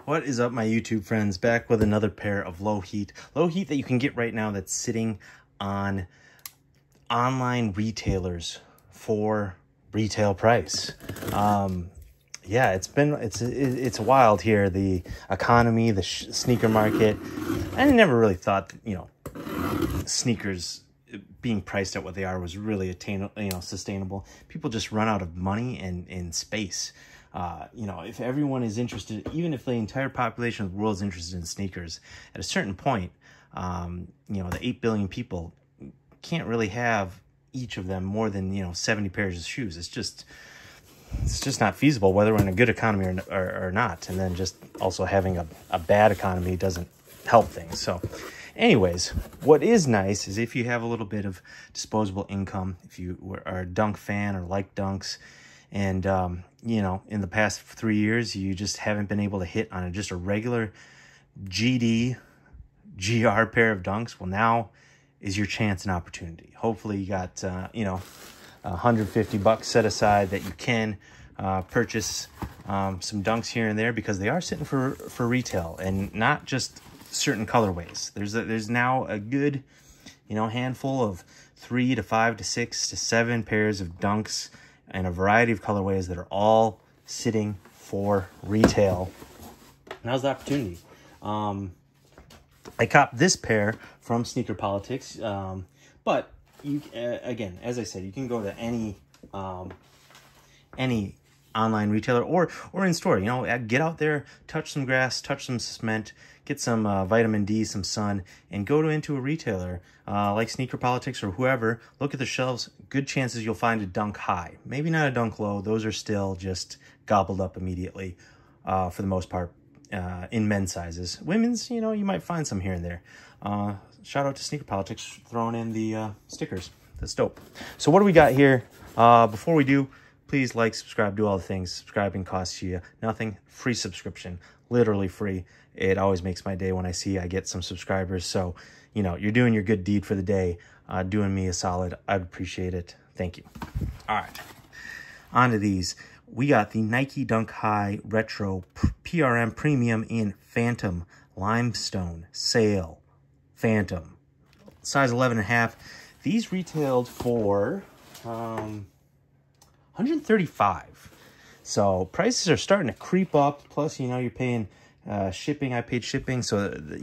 What is up, my YouTube friends? Back with another pair of Lowheat. Lowheat that you can get right now that's sitting on online retailers for retail price. Yeah, it's wild here. The economy, the sneaker market. I never really thought that, sneakers being priced at what they are was really sustainable. People just run out of money and in space. If everyone is interested, even if the entire population of the world is interested in sneakers, at a certain point, the 8 billion people can't really have each of them more than, 70 pairs of shoes. It's just not feasible, whether we're in a good economy or not. And then just also having a bad economy doesn't help things. So anyways, what is nice is if you have a little bit of disposable income, if you are a dunk fan or like dunks, and, in the past 3 years, you just haven't been able to hit on just a regular GR pair of dunks. Well, now is your chance and opportunity. Hopefully you got, $150 set aside that you can purchase some dunks here and there, because they are sitting for retail, and not just certain colorways. There's now a good, handful of 3 to 5 to 6 to 7 pairs of dunks and a variety of colorways that are all sitting for retail. Now's the opportunity. I copped this pair from Sneaker Politics, but you again, as I said, you can go to any online retailer or in store. Get out there, touch some grass, touch some cement, get some vitamin D, some sun, and go into a retailer like Sneaker Politics or whoever. Look at the shelves. Good chances you'll find a dunk high. Maybe not a dunk low. Those are still just gobbled up immediately for the most part in men's sizes. Women's, you might find some here and there. Shout out to Sneaker Politics throwing in the stickers. That's dope. So what do we got here? Before we do, please like, subscribe, do all the things. Subscribing costs you nothing. Free subscription. Literally free. It always makes my day when I see I get some subscribers. So, you're doing your good deed for the day. Doing me a solid. I'd appreciate it. Thank you. All right. On to these. We got the Nike Dunk High Retro PRM Premium in Phantom Limestone Sale. Phantom. Size 11.5. These retailed for $135. So prices are starting to creep up. Plus, you're paying shipping. I paid shipping, so it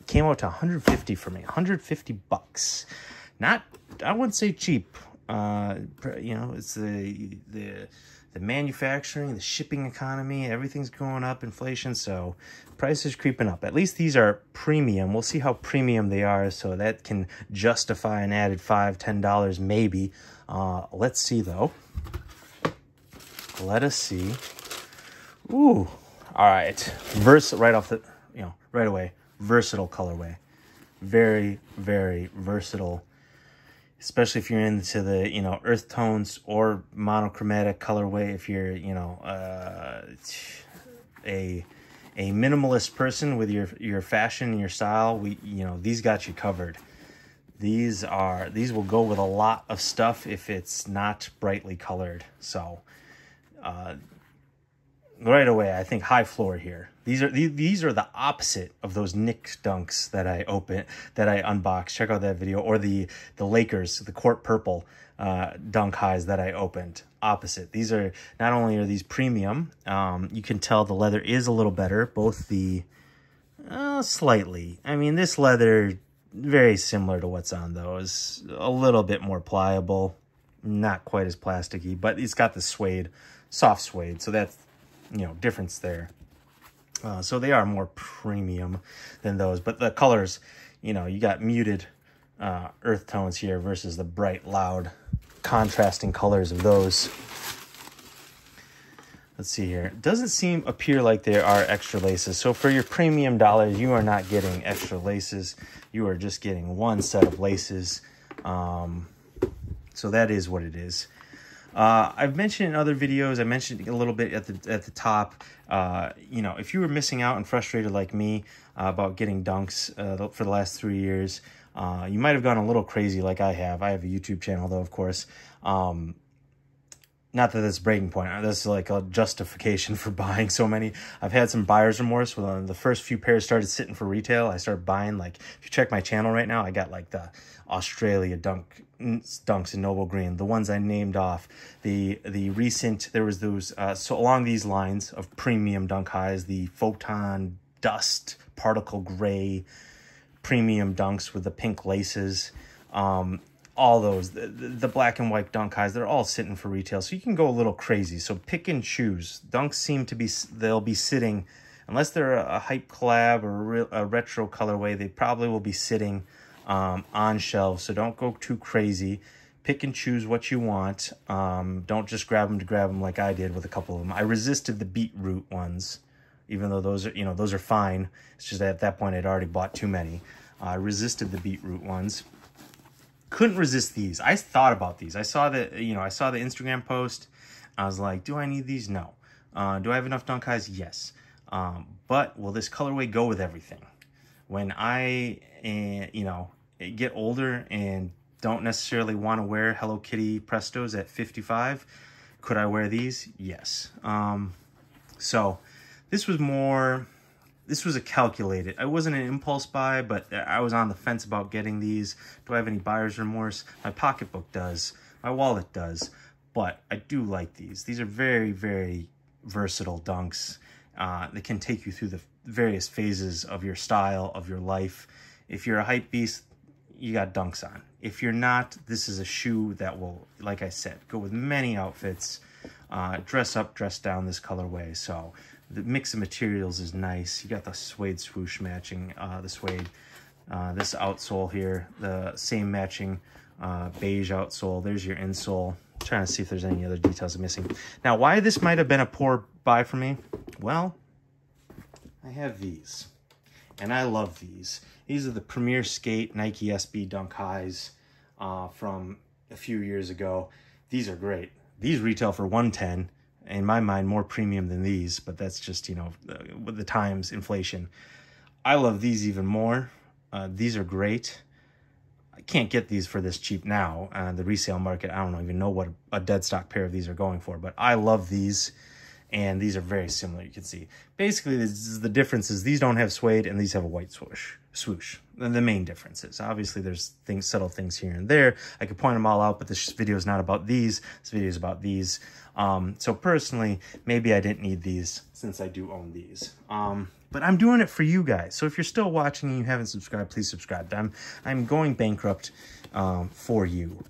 came out to $150 for me. $150. Not, I wouldn't say cheap. It's the manufacturing, the shipping economy, everything's going up, inflation, so prices creeping up. At least these are premium. We'll see how premium they are, so that can justify an added $5, $10 maybe. Let's see though. Let us see. Ooh, all right. Right away. Versatile colorway. Very, very versatile. Especially if you're into the, earth tones or monochromatic colorway. If you're, a minimalist person with your fashion and your style, these got you covered. These will go with a lot of stuff if it's not brightly colored. So, right away, I think high floor here. These are the opposite of those Knicks dunks that I unboxed. Check out that video. Or the Lakers, the court purple dunk highs that I opened. Opposite. These are, not only are these premium, you can tell the leather is a little better. Both slightly. I mean, this leather, very similar to what's on those. A little bit more pliable. Not quite as plasticky, but it's got the suede, soft suede. So that's, difference there. So they are more premium than those, but the colors, you got muted earth tones here versus the bright, loud, contrasting colors of those. Let's see here. It doesn't appear like there are extra laces. So for your premium dollars, you are not getting extra laces. You are just getting one set of laces. So that is what it is. I've mentioned in other videos, I mentioned a little bit at the top, if you were missing out and frustrated like me about getting dunks for the last 3 years, you might have gone a little crazy like I have. I have a YouTube channel though, of course. not that it's a breaking point. This is like a justification for buying so many. I've had some buyer's remorse when the first few pairs started sitting for retail. I started buying, like, if you check my channel right now, I got like the Australia dunks in Noble Green, the ones I named off. The recent, there was those, so along these lines of premium dunk highs, the Photon Dust Particle Gray premium dunks with the pink laces. All those, the black and white dunk highs, they're all sitting for retail. So you can go a little crazy. So pick and choose. Dunks seem to be, they'll be sitting, unless they're a hype collab or a retro colorway, they probably will be sitting on shelves. So don't go too crazy. Pick and choose what you want. Don't just grab them to grab them like I did with a couple of them. I resisted the beetroot ones, even though those are, you know, those are fine. It's just that at that point I'd already bought too many. I resisted the beetroot ones. Couldn't resist these. I thought about these. I saw the Instagram post. I was like, do I need these? No. Do I have enough dunk highs? Yes. But will this colorway go with everything? When I, get older and don't necessarily want to wear Hello Kitty Prestos at 55, could I wear these? Yes. So this was more... This was a calculated. It wasn't an impulse buy, but I was on the fence about getting these. Do I have any buyer's remorse? My pocketbook does. My wallet does. But I do like these. These are very, very versatile dunks. They can take you through the various phases of your style, of your life. If you're a hype beast, you got dunks on. If you're not, this is a shoe that will, like I said, go with many outfits. Dress up, dress down this colorway. So the mix of materials is nice. You got the suede swoosh matching the suede. This outsole here, the same matching beige outsole. There's your insole. I'm trying to see if there's any other details I'm missing. Now, why this might have been a poor buy for me? Well, I have these, and I love these. These are the Premier Skate Nike SB Dunk Highs from a few years ago. These are great. These retail for $110. In my mind, more premium than these, but that's just, with the times, inflation. I love these even more. These are great. I can't get these for this cheap now. The resale market, I don't even know what a dead stock pair of these are going for, but I love these, and these are very similar, you can see. Basically, the difference is these don't have suede, and these have a white swoosh. The main differences. Obviously, there's subtle things here and there. I could point them all out, but this video is not about these. This video is about these. So personally, maybe I didn't need these since I do own these. But I'm doing it for you guys. So if you're still watching and you haven't subscribed, please subscribe. I'm going bankrupt for you.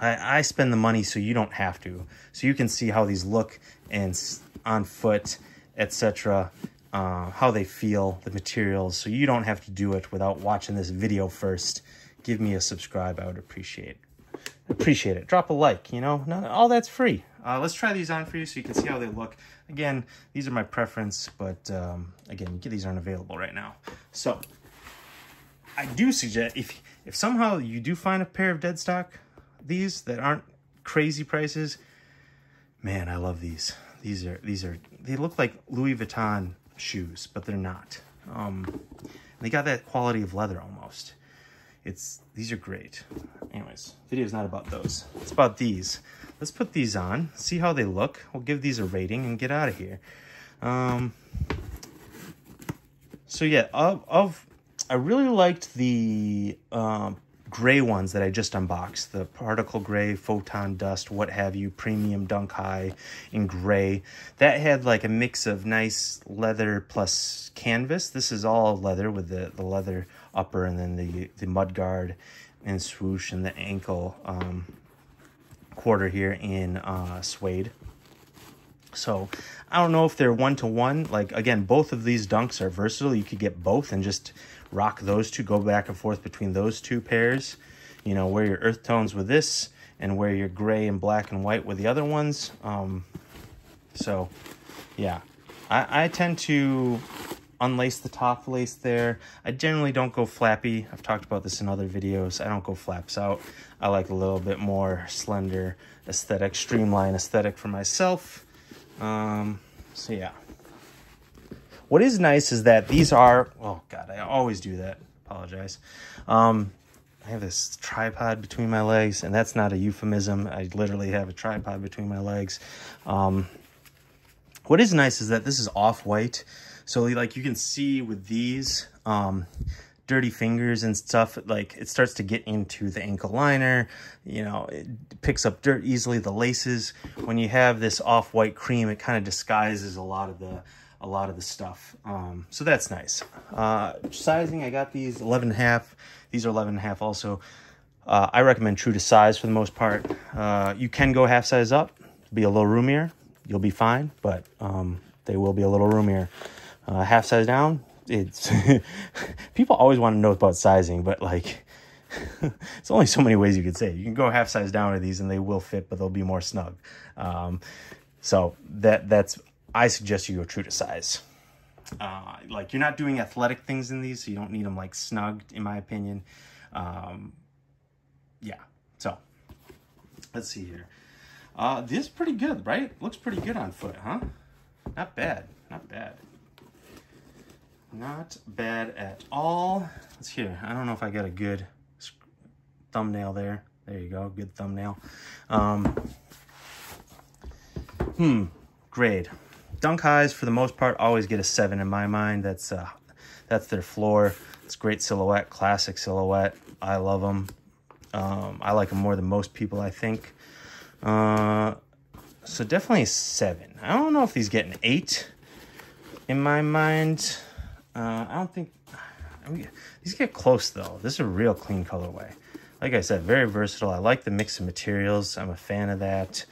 I spend the money so you don't have to. So you can see how these look and on foot, etc. How they feel, the materials, so you don't have to do it without watching this video first. Give me a subscribe. I would appreciate it. Drop a like, all that's free. Let's try these on for you so you can see how they look. Again, these are my preference, but again, these aren't available right now. So I do suggest, if somehow you do find a pair of dead stock, these that aren't crazy prices, man, I love these. They look like Louis Vuitton shoes, but they're not. They got that quality of leather almost. These are great. Anyways, video's not about those. It's about these. Let's put these on, see how they look. We'll give these a rating and get out of here. So yeah, I really liked the gray ones that I just unboxed, the particle gray, photon dust, what have you, premium dunk high in gray. That had like a mix of nice leather plus canvas. This is all leather with the leather upper and then the mud guard and swoosh and the ankle quarter here in suede. So I don't know if they're one-to-one. Like, again, both of these dunks are versatile. You could get both and just rock those two, go back and forth between those two pairs. Wear your earth tones with this and wear your gray and black and white with the other ones. So, yeah. I tend to unlace the top lace there. I generally don't go flappy. I've talked about this in other videos. I don't go flaps out. I like a little bit more slender aesthetic, streamline aesthetic for myself. So yeah. What is nice is that these are, oh God, I always do that. Apologize. I have this tripod between my legs, and that's not a euphemism. I literally have a tripod between my legs. What is nice is that this is off-white. So like you can see with these dirty fingers and stuff, like it starts to get into the ankle liner, you know, it picks up dirt easily, the laces. When you have this off-white cream, it kind of disguises a lot of the stuff. So that's nice. Sizing, I got these 11.5. These are 11.5 also. I recommend true to size for the most part. You can go half size up, be a little roomier. You'll be fine, but they will be a little roomier. Half size down, it's people always want to know about sizing, but like it's only so many ways you could say it. You can go half size down with these and they will fit, but they'll be more snug. So that's I suggest you go true to size. Like you're not doing athletic things in these, so you don't need them like snugged, in my opinion. Yeah, so let's see here. This is pretty good, right? Looks pretty good on foot, huh? Not bad, not bad. Not bad at all. Let's hear. I don't know if I got a good thumbnail there. There you go, good thumbnail. Grade. Dunk highs, for the most part, always get a 7 in my mind. That's their floor. It's great silhouette, classic silhouette. I love them. I like them more than most people, I think. So definitely a 7. I don't know if these get an 8 in my mind. I don't think, I mean, these get close though. This is a real clean colorway. Like I said, very versatile. I like the mix of materials. I'm a fan of that.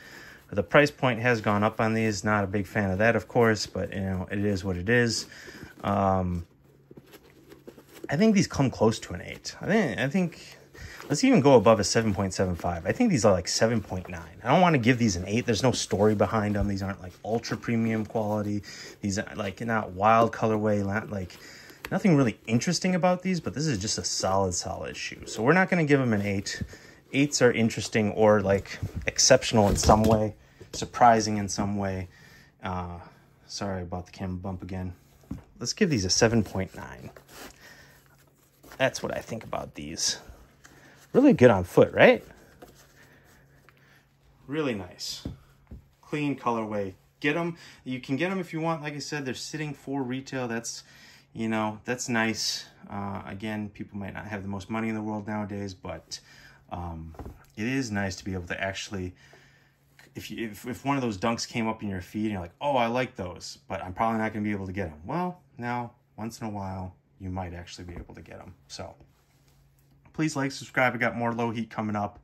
The price point has gone up on these. Not a big fan of that, of course, but you know, it is what it is. I think these come close to an 8. I think let's even go above a 7.75. I think these are like 7.9. I don't want to give these an 8. There's no story behind them. These aren't like ultra premium quality. These are like not wild colorway, not like nothing really interesting about these, but this is just a solid shoe. So we're not going to give them an 8. 8s are interesting or like exceptional in some way, surprising in some way. Sorry about the camera bump again. Let's give these a 7.9. That's what I think about these. Really good on foot, right? Really nice. Clean colorway. Get them. You can get them if you want. Like I said, they're sitting for retail. That's, you know, that's nice. Again, people might not have the most money in the world nowadays, but it is nice to be able to actually, if one of those dunks came up in your feed and you're like, oh, I like those, but I'm probably not going to be able to get them. Well, now, once in a while, you might actually be able to get them. So please like, subscribe. I got more Lowheat coming up.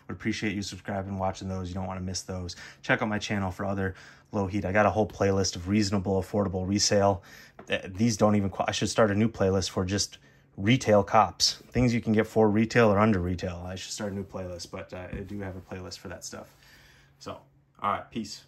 Would appreciate you subscribing, watching those. You don't want to miss those. Check out my channel for other Lowheat. I got a whole playlist of reasonable, affordable resale. These don't even, I should start a new playlist for just retail cops. Things you can get for retail or under retail. I should start a new playlist, but I do have a playlist for that stuff. So, all right, peace.